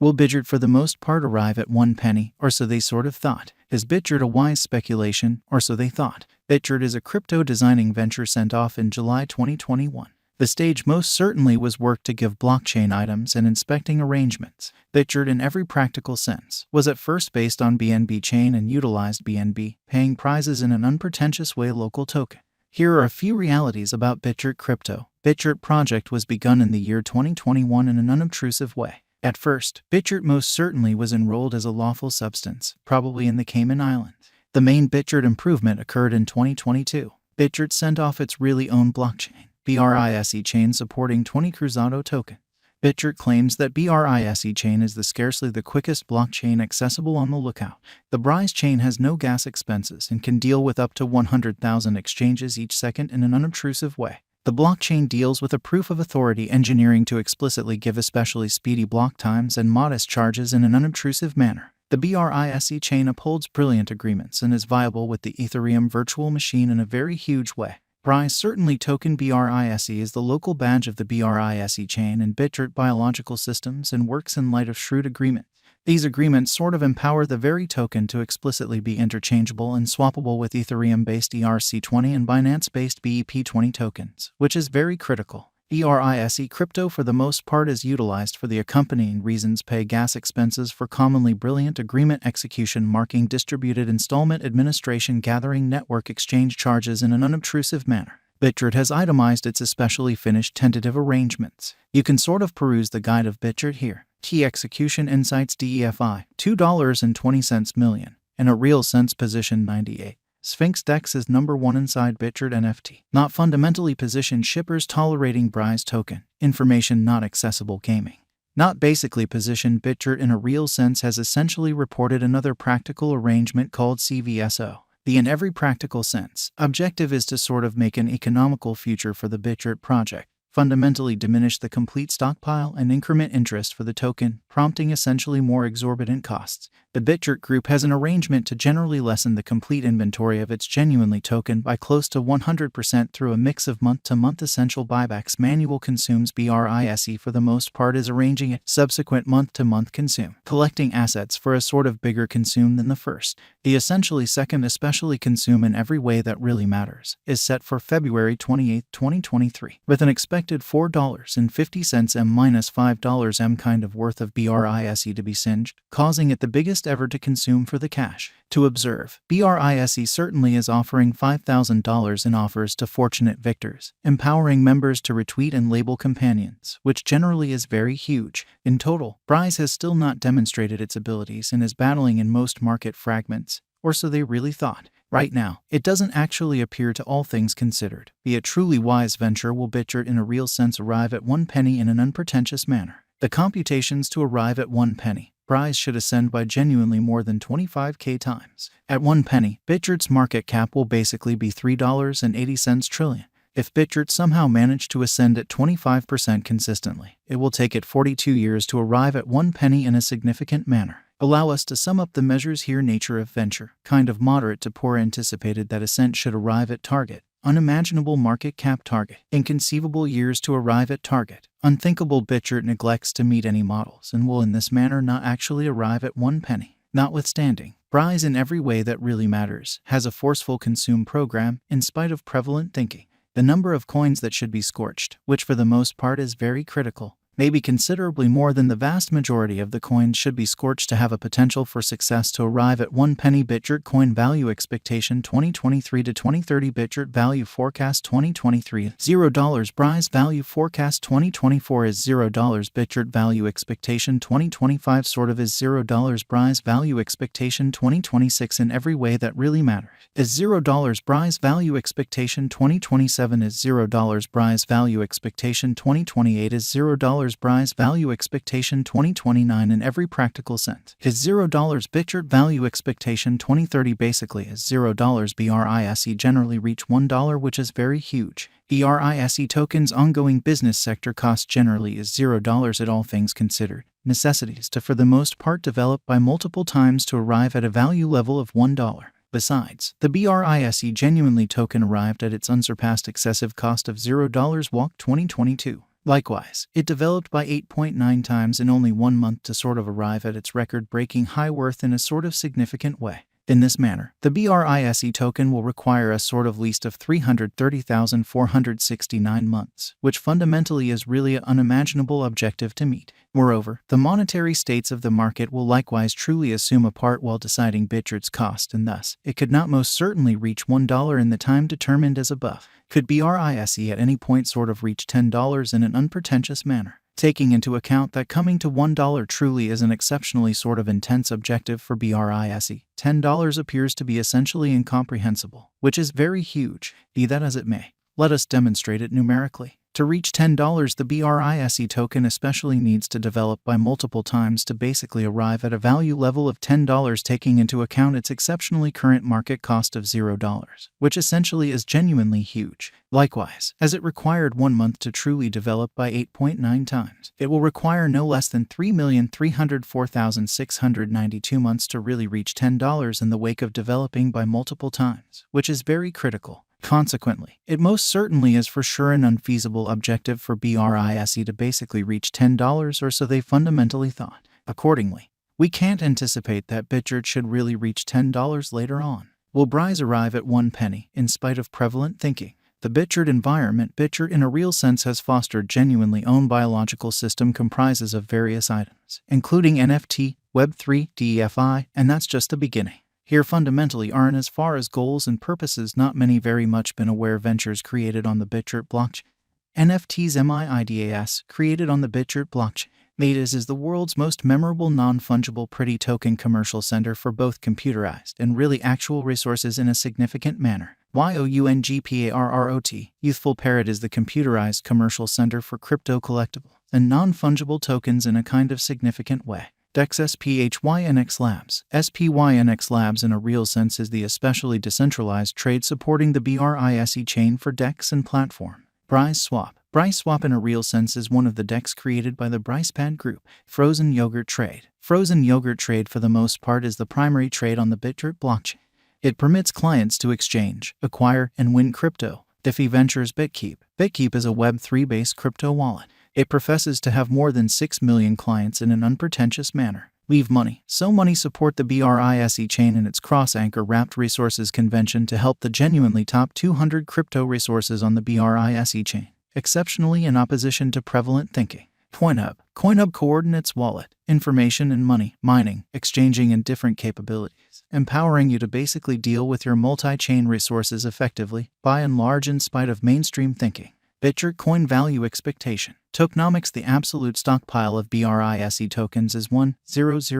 Will Bitgert for the most part arrive at 1 penny, or so they sort of thought? Is Bitgert a wise speculation, or so they thought? Bitgert is a crypto designing venture sent off in July 2021. The stage most certainly was work to give blockchain items and inspecting arrangements. Bitgert in every practical sense was at first based on BNB chain and utilized BNB, paying prizes in an unpretentious way local token. Here are a few realities about Bitgert crypto. Bitgert project was begun in the year 2021 in an unobtrusive way. At first, Bitgert most certainly was enrolled as a lawful substance, probably in the Cayman Islands. The main Bitgert improvement occurred in 2022. Bitgert sent off its really own blockchain, Brise chain supporting 20 Cruzado tokens. Bitgert claims that Brise chain is scarcely the quickest blockchain accessible on the lookout. The Brise chain has no gas expenses and can deal with up to 100,000 exchanges each second in an unobtrusive way. The blockchain deals with a proof of authority engineering to explicitly give especially speedy block times and modest charges in an unobtrusive manner. The Brise chain upholds brilliant agreements and is viable with the Ethereum virtual machine in a very huge way. Brise certainly token Brise is the local badge of the Brise chain and Bitgert biological systems and works in light of shrewd agreements. These agreements sort of empower the very token to explicitly be interchangeable and swappable with Ethereum-based ERC20 and Binance-based BEP20 tokens, which is very critical. Brise crypto for the most part is utilized for the accompanying reasons: pay gas expenses for commonly brilliant agreement execution, marking distributed installment administration, gathering network exchange charges in an unobtrusive manner. Bitgert has itemized its especially finished tentative arrangements. You can sort of peruse the guide of Bitgert here. T execution insights DEFI $2.20 million, and a real sense position 98. Sphinx DEX is number 1 inside Bitgert NFT. Not fundamentally positioned shippers tolerating Brise token. Information not accessible gaming. Not basically positioned. Bitgert in a real sense has essentially reported another practical arrangement called CVSO. The in every practical sense objective is to sort of make an economical future for the Bitgert project, fundamentally diminish the complete stockpile and increment interest for the token, prompting essentially more exorbitant costs. The Bitgert group has an arrangement to generally lessen the complete inventory of its genuinely token by close to 100% through a mix of month-to-month essential buybacks. Manual consumes Brise for the most part is arranging it, subsequent month-to-month consume, collecting assets for a sort of bigger consume than the first. The essentially second especially consume in every way that really matters is set for February 28, 2023, with an expected $4.50 M-$5 M kind of worth of Brise to be singed, causing it the biggest ever to consume for the cash. To observe, Brise certainly is offering $5,000 in offers to fortunate victors, empowering members to retweet and label companions, which generally is very huge. In total, Brise has still not demonstrated its abilities and is battling in most market fragments, or so they really thought. Right now, it doesn't actually appear, to all things considered, be a truly wise venture. Will Bitgert in a real sense arrive at 1 penny in an unpretentious manner? The computations to arrive at 1 penny, Brise should ascend by genuinely more than 25k times. At 1 penny, Bitgert's market cap will basically be $3.80 trillion. If Bitgert somehow managed to ascend at 25% consistently, it will take it 42 years to arrive at 1 penny in a significant manner. Allow us to sum up the measures here. Nature of venture, kind of moderate to poor. Anticipated that ascent should arrive at target. Unimaginable market cap target. Inconceivable years to arrive at target. Unthinkable. Bitgert neglects to meet any models and will in this manner not actually arrive at 1 penny. Notwithstanding, Brise in every way that really matters has a forceful consume program in spite of prevalent thinking. The number of coins that should be scorched, which for the most part is very critical, maybe considerably more than the vast majority of the coins should be scorched to have a potential for success to arrive at 1 penny. Bitgert coin value expectation 2023 to 2030. Bitgert value forecast 2023 $0. Brise value forecast 2024 is $0. Bitgert value expectation 2025 sort of is $0. Brise value expectation 2026 in every way that really matters is $0. Brise value expectation 2027 is $0. Brise value expectation 2028 is $0. Brise value expectation 2029 in every practical sense is $0. Bitgert value expectation 2030 basically is $0. Brise generally reach $1, which is very huge. Brise tokens ongoing business sector cost generally is $0 at all things considered. Necessities to for the most part develop by multiple times to arrive at a value level of $1. Besides, the Brise genuinely token arrived at its unsurpassed excessive cost of $0. Walk 2022. Likewise, it developed by 8.9 times in only 1 month to sort of arrive at its record-breaking high worth in a sort of significant way. In this manner, the BRISE token will require a sort of least of 330,469 months, which fundamentally is really an unimaginable objective to meet. Moreover, the monetary states of the market will likewise truly assume a part while deciding Bitgert's cost, and thus, it could not most certainly reach $1 in the time determined as above. Could BRISE at any point sort of reach $10 in an unpretentious manner? Taking into account that coming to $1 truly is an exceptionally sort of intense objective for BRISE, $10 appears to be essentially incomprehensible, which is very huge. Be that as it may, let us demonstrate it numerically. To reach $10, the BRISE token especially needs to develop by multiple times to basically arrive at a value level of $10, taking into account its exceptionally current market cost of $0, which essentially is genuinely huge. Likewise, as it required 1 month to truly develop by 8.9 times, it will require no less than 3,304,692 months to really reach $10 in the wake of developing by multiple times, which is very critical. Consequently, it most certainly is for sure an unfeasible objective for BRISE to basically reach $10, or so they fundamentally thought. Accordingly, we can't anticipate that Bitgert should really reach $10 later on. Will Brise arrive at 1 penny, in spite of prevalent thinking? The Bitgert environment, Bitgert in a real sense has fostered genuinely own biological system comprises of various items, including NFT, Web3, DeFi, and that's just the beginning. Here fundamentally aren't as far as goals and purposes not many very much been aware ventures created on the Bitgert blockchain. NFTs MIDAS created on the Bitgert blockchain. MIDAS is the world's most memorable non-fungible pretty token commercial center for both computerized and really actual resources in a significant manner. YOUNGPARROT, Youthful Parrot is the computerized commercial center for crypto collectible and non-fungible tokens in a kind of significant way. DEX SPHYNX Labs. SPYNX Labs in a real sense is the especially decentralized trade supporting the BRISE chain for DEX and platform. Brise Swap. Brise Swap in a real sense is one of the DEX created by the BrisePad group. Frozen Yogurt Trade. Frozen Yogurt Trade for the most part is the primary trade on the Bitgert blockchain. It permits clients to exchange, acquire, and win crypto. DeFi Ventures Bitkeep. Bitkeep is a Web3-based crypto wallet. It professes to have more than 6 million clients in an unpretentious manner. Leave Money. So Money support the BRISE chain in its cross-anchor wrapped resources convention to help the genuinely top 200 crypto resources on the BRISE chain, exceptionally in opposition to prevalent thinking. CoinHub. CoinHub coordinates wallet, information and money, mining, exchanging and different capabilities, empowering you to basically deal with your multi-chain resources effectively, by and large in spite of mainstream thinking. Bitgert coin value expectation. Tokenomics. The absolute stockpile of BRISE tokens is 1,000